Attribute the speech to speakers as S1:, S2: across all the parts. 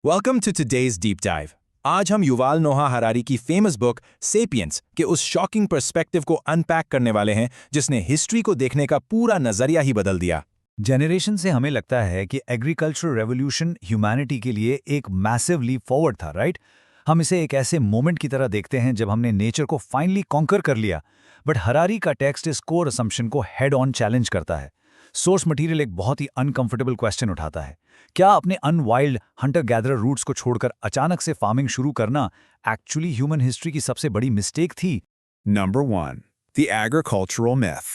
S1: Welcome to today's deep dive. आज हम Yuval नोहा Harari की फेमस बुक सेपियंस के उस शॉकिंग पर्सपेक्टिव को अनपैक करने वाले हैं जिसने हिस्ट्री को देखने का पूरा नजरिया ही बदल दिया।
S2: जनरेशन से हमें लगता है कि एग्रीकल्चरल रेवोल्यूशन ह्यूमैनिटी के लिए एक मैसिव लीप फॉरवर्ड था, राइट? हम इसे एक ऐसे मोमेंट की तरह देखते हैं जब हमने नेचर को फाइनली कॉन्कर कर लिया। बट हरारी का टेक्स्ट इस कोर असम्पशन को हेड ऑन चैलेंज करता है। सोर्स मटेरियल एक बहुत ही अनकंफर्टेबल क्वेश्चन उठाता है। क्या अपने अनवाइल्ड हंटर गैदरर रूट्स को छोड़कर अचानक से फार्मिंग शुरू करना एक्चुअली ह्यूमन हिस्ट्री की सबसे बड़ी मिस्टेक थी?
S3: Number 1. The agricultural myth.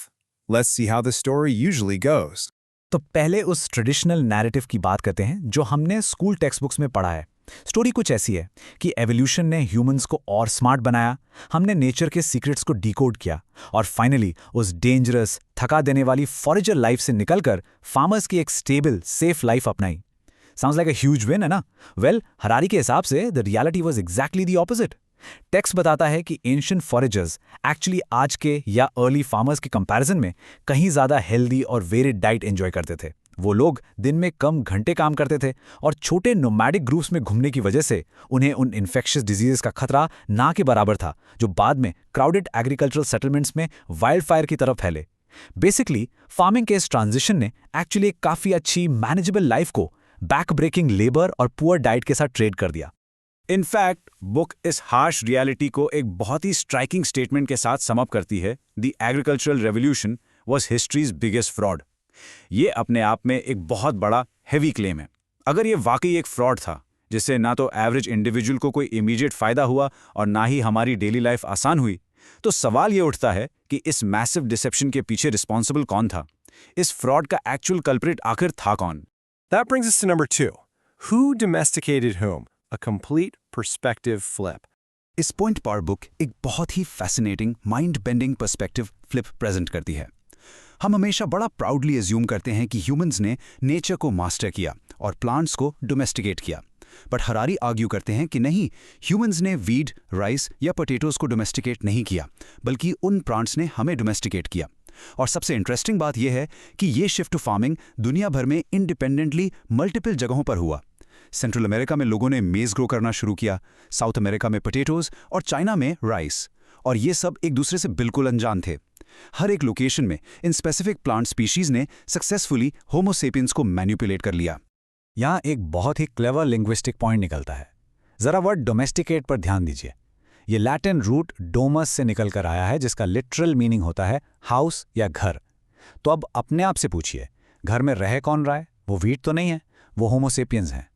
S3: Let's see how the story usually goes.
S2: तो पहले उस ट्रेडिशनल नैरेटिव की बात करते हैं जो हमने स्कूल टेक्स्ट बुक्स में पढ़ा है। स्टोरी कुछ ऐसी है कि एवोल्यूशन ने ह्यूमंस को और स्मार्ट बनाया, हमने नेचर के सीक्रेट्स को डिकोड किया और फाइनली उस डेंजरस, थका देने वाली फॉरेजर लाइफ से निकलकर फार्मर्स की एक स्टेबल, सेफ लाइफ अपनाई। Sounds like a huge win, है ना? वेल, हरारी के हिसाब से the reality was exactly the opposite. Text बताता है कि एंशिएंट फॉरेजर्स एक्चुअली आज के या अर्ली फार्मर्स के कंपैरिजन में कहीं ज़्यादा हेल्दी और वेरिड डाइट एंजॉय करते थे। वो लोग दिन में कम घंटे काम करते थे और छोटे नोमैडिक ग्रुप्स में घूमने की वजह से उन्हें उन इन्फेक्शियस डिजीजेस का खतरा ना के बराबर था जो बाद में क्राउडेड एग्रीकल्चरल सेटलमेंट्स में वाइल्ड फायर की तरफ फैले। बेसिकली फार्मिंग के इस ट्रांजिशन ने एक्चुअली एक काफ़ी अच्छी मैनेजेबल लाइफ को बैक ब्रेकिंग लेबर और पुअर डाइट के साथ ट्रेड कर दिया।
S4: इनफैक्ट बुक इस हार्श रियलिटी को एक बहुत ही स्ट्राइकिंग स्टेटमेंट के साथ सम अप करती है। The agricultural revolution was histories biggest fraud. ये अपने आप में एक बहुत बड़ा हैवी क्लेम है। अगर ये वाकई एक फ्रॉड था जिससे ना तो एवरेज इंडिविजुअल को कोई इमीडिएट फायदा हुआ और ना ही हमारी डेली लाइफ आसान हुई, तो सवाल ये उठता है कि इस मैसिव डिसेप्शन के पीछे रिस्पॉन्सिबल कौन था? इस फ्रॉड का एक्चुअल कल्प्रिट आखिर था कौन?
S5: That brings us to number 2. Who domesticated whom? A complete perspective flip.
S2: इस पॉइंट पर बुक एक बहुत ही fascinating, mind bending perspective flip present करती है। हम हमेशा बड़ा प्राउडली एज्यूम करते हैं कि ह्यूमंस ने नेचर को मास्टर किया और प्लांट्स को डोमेस्टिकेट किया। बट हरारी आर्ग्यू करते हैं कि नहीं, ह्यूमंस ने वीट, राइस या पोटैटोज को डोमेस्टिकेट नहीं किया, बल्कि उन प्लांट्स ने हमें डोमेस्टिकेट किया। और सबसे इंटरेस्टिंग बात यह है कि ये शिफ्ट टू फार्मिंग दुनिया भर में इंडिपेंडेंटली मल्टीपल जगहों पर हुआ। सेंट्रल अमेरिका में लोगों ने मेज ग्रो करना शुरू किया, साउथ अमेरिका में पोटैटोज और चाइना में राइस, और ये सब एक दूसरे से बिल्कुल अनजान थे। हर एक लोकेशन में इन स्पेसिफिक प्लांट स्पीशीज ने सक्सेसफुली होमो सेपियंस को मैनिपुलेट कर लिया। यहाँ एक बहुत ही क्लेवर लिंग्विस्टिक पॉइंट निकलता है। जरा वर्ड डोमेस्टिकेट पर ध्यान दीजिए। ये लैटिन रूट डोमस से निकलकर आया है जिसका लिटरल मीनिंग होता है हाउस या घर। तो अब अपने आप से पूछिए, घर में रह कौन रहा है? वो वीट तो नहीं है, वो होमो सेपियंस हैं।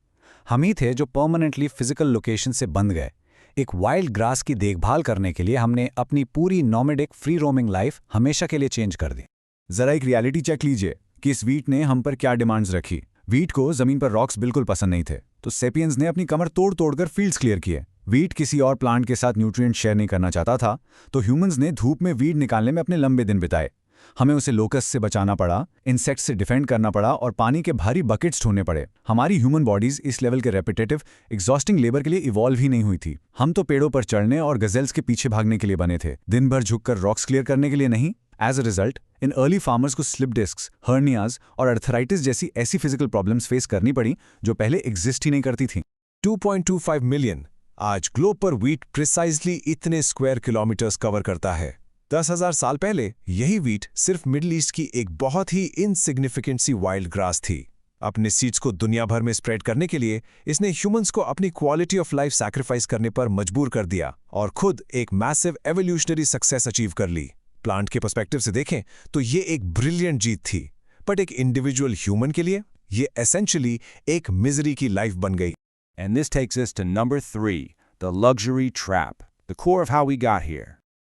S2: हम ही थे जो परमानेंटली फिजिकल लोकेशन से बंध गए। एक वाइल्ड ग्रास की देखभाल करने के लिए हमने अपनी पूरी नॉमेडिक फ्री रोमिंग लाइफ हमेशा के लिए चेंज कर दी।
S1: जरा एक रियलिटी चेक लीजिए कि इस वीट ने हम पर क्या डिमांड्स रखी। वीट को जमीन पर रॉक्स बिल्कुल पसंद नहीं थे, तो सेपियंस ने अपनी कमर तोड़ तोड़कर फील्ड्स क्लियर किए। वीट किसी और प्लांट के साथ न्यूट्रिएंट शेयर नहीं करना चाहता था, तो ह्यूमंस ने धूप में वीट निकालने में अपने लंबे दिन बिताए। हमें उसे लोकस से बचाना पड़ा, इंसेक्ट से डिफेंड करना पड़ा और पानी के भारी बकेट्स ढूंढने पड़े। हमारी ह्यूमन बॉडीज इस लेवल के रेपिटेटिव, एग्जॉस्टिंग लेबर के लिए इवॉल्व ही नहीं हुई थी। हम तो पेड़ों पर चढ़ने और गजेल्स के पीछे भागने के लिए बने थे, दिन भर झुककर रॉक्स क्लियर करने के लिए नहीं। As a result in early farmers को स्लिप डिस्क्स, हर्नियाज और अर्थराइटिस जैसी ऐसी फिजिकल प्रॉब्लम्स फेस करनी पड़ी जो पहले एग्जिस्ट ही नहीं करती थी।
S5: 2.25 मिलियन आज ग्लोब पर वीट प्रिसाइजली इतने स्क्वायर किलोमीटर्स कवर करता है। 10,000 साल पहले यही वीट सिर्फ मिडिल ईस्ट की एक बहुत ही इनसिग्निफिकेंट सी वाइल्ड ग्रास थी। अपने सीड्स को दुनिया भर में स्प्रेड करने के लिए इसने ह्यूमंस को अपनी क्वालिटी ऑफ लाइफ सैक्रिफाइस करने पर मजबूर कर दिया और खुद एक मैसिव एवोल्यूशनरी सक्सेस अचीव कर ली। प्लांट के पर्सपेक्टिव से देखें तो ये एक ब्रिलियंट जीत थी, बट एक इंडिविजुअल ह्यूमन के लिए ये एसेंशियली एक मिजरी की लाइफ बन गई।
S4: And this takes us to number 3, the luxury trap, the core of how we got here.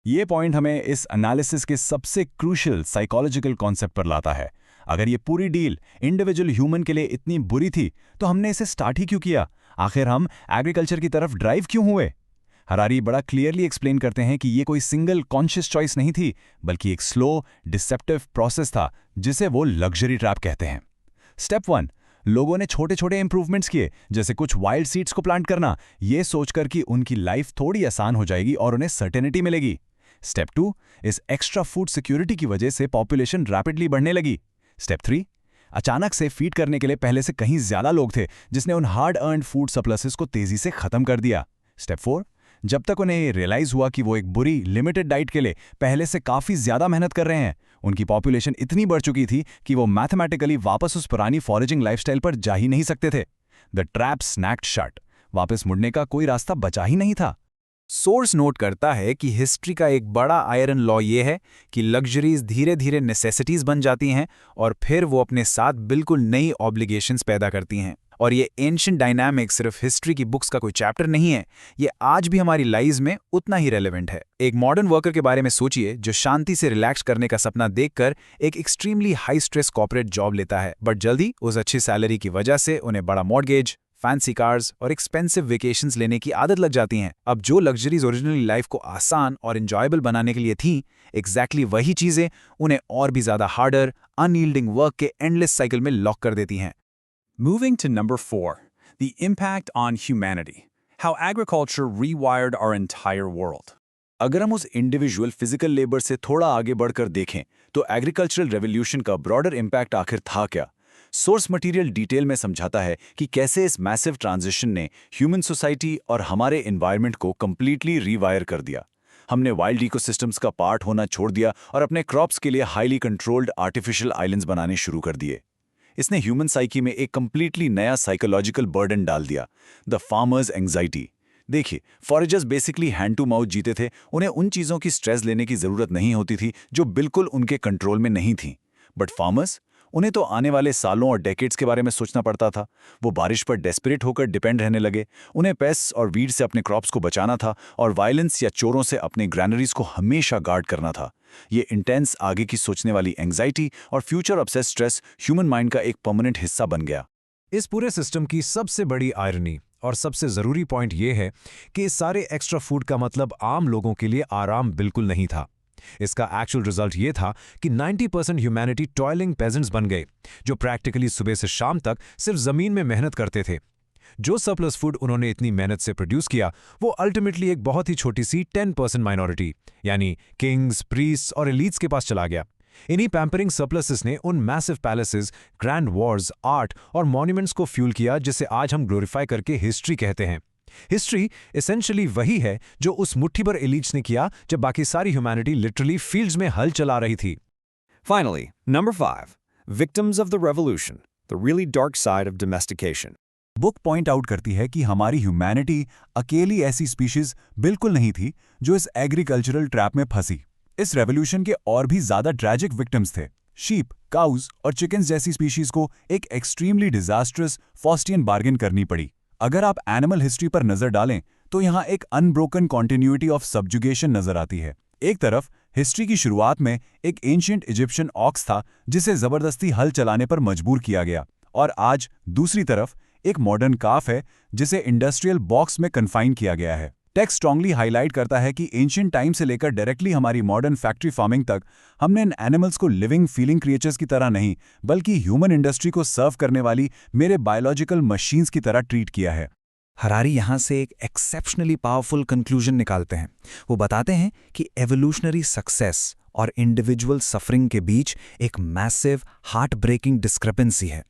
S1: ये पॉइंट हमें इस एनालिसिस के सबसे क्रूशियल साइकोलॉजिकल कॉन्सेप्ट पर लाता है। अगर ये पूरी डील इंडिविजुअल ह्यूमन के लिए इतनी बुरी थी तो हमने इसे स्टार्ट ही क्यों किया? आखिर हम एग्रीकल्चर की तरफ ड्राइव क्यों हुए? हरारी बड़ा क्लियरली एक्सप्लेन करते हैं कि ये कोई सिंगल कॉन्शियस चॉइस नहीं थी, बल्कि एक स्लो, डिसेप्टिव प्रोसेस था जिसे वो लग्जरी ट्रैप कहते हैं। स्टेप 1, लोगों ने छोटे छोटे इंप्रूवमेंट्स किए, जैसे कुछ वाइल्ड सीड्स को प्लांट करना, ये सोचकर कि उनकी लाइफ थोड़ी आसान हो जाएगी और उन्हें सर्टेनिटी मिलेगी। स्टेप 2, इस एक्स्ट्रा फूड सिक्योरिटी की वजह से पॉपुलेशन रैपिडली बढ़ने लगी। स्टेप 3, अचानक से फीड करने के लिए पहले से कहीं ज्यादा लोग थे, जिसने उन हार्ड अर्न्ड फूड सप्लासेस को तेजी से खत्म कर दिया। स्टेप 4, जब तक उन्हें रियलाइज हुआ कि वो एक बुरी लिमिटेड डाइट के लिए पहले से काफी ज्यादा मेहनत कर रहे हैं, उनकी पॉपुलेशन इतनी बढ़ चुकी थी कि वो मैथमेटिकली वापस उस पुरानी फॉरेजिंग लाइफस्टाइल पर जा ही नहीं सकते थे। The trap snapped shut. वापस मुड़ने का कोई रास्ता बचा ही नहीं था।
S3: सोर्स नोट करता है कि हिस्ट्री का एक बड़ा आयरन लॉ ये है कि लग्जरीज धीरे धीरे नेसेसिटीज बन जाती हैं और फिर वो अपने साथ बिल्कुल नई ऑब्लिगेशंस पैदा करती हैं। और ये एंशिएंट डायनामिक सिर्फ हिस्ट्री की बुक्स का कोई चैप्टर नहीं है, ये आज भी हमारी लाइव्स में उतना ही रेलेवेंट है। एक मॉडर्न वर्कर के बारे में सोचिए जो शांति से रिलैक्स करने का सपना देखकर एक extremely high stress corporate job लेता है, बट जल्दी उस अच्छी सैलरी की वजह से उन्हें बड़ा मॉर्गेज, फैंसी कार्स और एक्सपेंसिव वेकेशंस लेने की आदत लग जाती हैं। अब जो लग्जरीज ओरिजिनली लाइफ को आसान और एंजॉयबल बनाने के लिए थीं, एग्जैक्टली वही चीजें उन्हें और भी ज्यादा हार्डर, अनयील्डिंग वर्क के एंडलेस साइकिल में लॉक कर देती हैं।
S4: Moving to number 4, the impact on humanity. How agriculture rewired our entire world. अगर हम उस इंडिविजुअल फिजिकल लेबर से थोड़ा आगे बढ़कर देखें तो एग्रीकल्चरल रेवोल्यूशन का ब्रॉडर इम्पैक्ट आखिर था क्या? सोर्स मटेरियल डिटेल में समझाता है कि कैसे इस मैसिव ट्रांजिशन ने ह्यूमन सोसाइटी और हमारे एनवायरनमेंट को कंप्लीटली रीवायर कर दिया। हमने वाइल्ड इकोसिस्टम्स का पार्ट होना छोड़ दिया और अपने क्रॉप्स के लिए हाईली कंट्रोल्ड आर्टिफिशियल आइलैंड्स बनाने शुरू कर दिए। इसने ह्यूमन साइकी में एक कंप्लीटली नया साइकोलॉजिकल बर्डन डाल दिया, द फार्मर्स एंग्जाइटी। देखिए, फॉरेजर्स बेसिकली हैंड टू माउथ जीते थे, उन्हें उन चीज़ों की स्ट्रेस लेने की ज़रूरत नहीं होती थी जो बिल्कुल उनके कंट्रोल में नहीं थी। बट फार्मर्स, उन्हें तो आने वाले सालों और डेकेड्स के बारे में सोचना पड़ता था। वो बारिश पर डेस्परेट होकर डिपेंड रहने लगे। उन्हें पेस्ट और वीड से अपने क्रॉप्स को बचाना था और वायलेंस या चोरों से अपने ग्रैनरीज को हमेशा गार्ड करना था। ये इंटेंस आगे की सोचने वाली एंग्जाइटी और future obsessed stress human mind का एक परमानेंट हिस्सा बन गया।
S5: इस पूरे सिस्टम की सबसे बड़ी आयरनी और सबसे ज़रूरी पॉइंट ये है कि इस सारे एक्स्ट्रा फूड का मतलब आम लोगों के लिए आराम बिल्कुल नहीं था। इसका एक्चुअल रिजल्ट ये था कि 90% ह्यूमैनिटी टॉयलिंग पेजेंट्स बन गए, जो प्रैक्टिकली सुबह से शाम तक सिर्फ ज़मीन में मेहनत करते थे। जो सरप्लस फूड उन्होंने इतनी मेहनत से प्रोड्यूस किया, वो अल्टीमेटली एक बहुत ही छोटी सी 10% माइनॉरिटी यानी किंग्स, प्रीस्ट्स और एलीट्स के पास चला गया। इन्हीं पैम्परिंग सरप्लसेस ने उन massive palaces, grand Wars, art और मॉन्यूमेंट्स को फ्यूल किया जिसे आज हम ग्लोरीफाई करके हिस्ट्री कहते हैं। हिस्ट्री एसेंशियली वही है जो उस मुट्ठी भर एलीट्स ने किया जब बाकी सारी ह्यूमैनिटी लिटरली फील्ड्स में हल चला रही थी।
S3: Finally, number 5, victims of the revolution, the really dark side of domestication.
S1: Book point out करती है कि हमारी ह्यूमैनिटी अकेली ऐसी स्पीशीज बिल्कुल नहीं थी जो इस एग्रीकल्चरल ट्रैप में फंसी। इस रेवोल्यूशन के और भी ज्यादा ट्रैजिक विक्टिम्स थे। शीप, काउज और चिकन्स जैसी स्पीशीज को एक एक्सट्रीमली डिजास्ट्रस फॉस्टियन बार्गेन करनी पड़ी। अगर आप एनिमल हिस्ट्री पर नजर डालें तो यहाँ एक अनब्रोकन कॉन्टिन्यूटी ऑफ सब्जुगेशन नजर आती है। एक तरफ हिस्ट्री की शुरुआत में एक एंशिएंट इजिप्शियन ऑक्स था जिसे जबरदस्ती हल चलाने पर मजबूर किया गया, और आज दूसरी तरफ एक मॉडर्न काफ है जिसे इंडस्ट्रियल बॉक्स में कन्फाइन किया गया है। टेक्स्ट स्ट्रांगली हाईलाइट करता है कि एंशिएंट टाइम से लेकर डायरेक्टली हमारी मॉडर्न फैक्ट्री फार्मिंग तक हमने इन एनिमल्स को लिविंग फीलिंग क्रिएचर्स की तरह नहीं, बल्कि ह्यूमन इंडस्ट्री को सर्व करने वाली मेरे बायोलॉजिकल मशीन्स की तरह ट्रीट किया है।
S2: हरारी यहाँ से एक एक्सेप्शनली पावरफुल कंक्लूजन निकालते हैं। वो बताते हैं कि एवोल्यूशनरी सक्सेस और इंडिविजुअल सफरिंग के बीच एक मैसिव हार्ट ब्रेकिंग डिस्क्रिपेंसी है।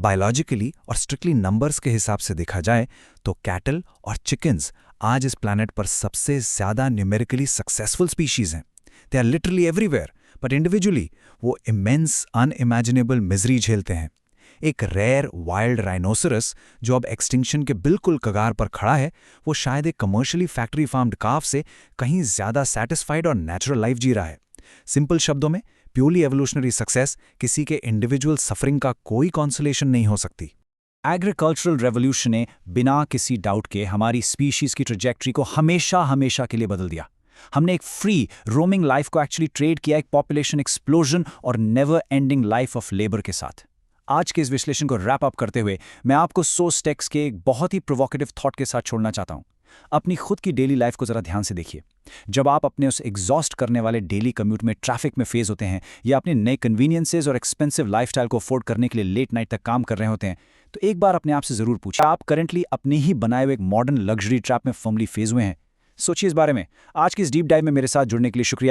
S2: बायोलॉजिकली और स्ट्रिक्टली नंबर्स के हिसाब से देखा जाए तो कैटल और चिकन्स आज इस प्लैनेट पर सबसे ज्यादा न्यूमेरिकली सक्सेसफुल स्पीशीज हैं। They are literally everywhere, but individually वो इमेंस अनइमेजिनेबल मिजरी झेलते हैं। एक रेयर वाइल्ड राइनोसरस जो अब एक्सटिंक्शन के बिल्कुल कगार पर खड़ा है, वो शायद एक कमर्शियली फैक्ट्री फार्म्ड काफ से कहीं ज्यादा सेटिस्फाइड और नेचुरल लाइफ जी रहा है। सिंपल शब्दों में, प्योरली एवोल्यूशनरी सक्सेस किसी के इंडिविजुअल सफरिंग का कोई कॉन्सोलेशन नहीं हो सकती।
S4: एग्रीकल्चरल रेवोल्यूशन ने बिना किसी डाउट के हमारी स्पीशीज की ट्रैजेक्टरी को हमेशा हमेशा के लिए बदल दिया। हमने एक फ्री रोमिंग लाइफ को एक्चुअली ट्रेड किया एक पॉपुलेशन एक्सप्लोजन और never ending life of labour के साथ। आज के इस विश्लेषण को रैप अप करते हुए मैं आपको सोर्स टेक्स्ट के एक बहुत ही प्रोवोकेटिव थॉट के साथ छोड़ना चाहता हूं। अपनी खुद की डेली लाइफ को जरा ध्यान से देखिए। जब आप अपने उस एग्जॉस्ट करने वाले डेली कम्यूट में ट्रैफिक में फेज होते हैं या अपने नए कन्वीनियंसेस और एक्सपेंसिव लाइफस्टाइल को अफोर्ड करने के लिए लेट नाइट तक काम कर रहे होते हैं, तो एक बार अपने आप से जरूर पूछिए, आप करंटली अपने ही बनाए हुए एक मॉडर्न लग्जरी ट्रैप में फर्मली फेज हुए हैं? सोचिए इस बारे में। आज की इस डीप डाइव में मेरे साथ जुड़ने के लिए शुक्रिया।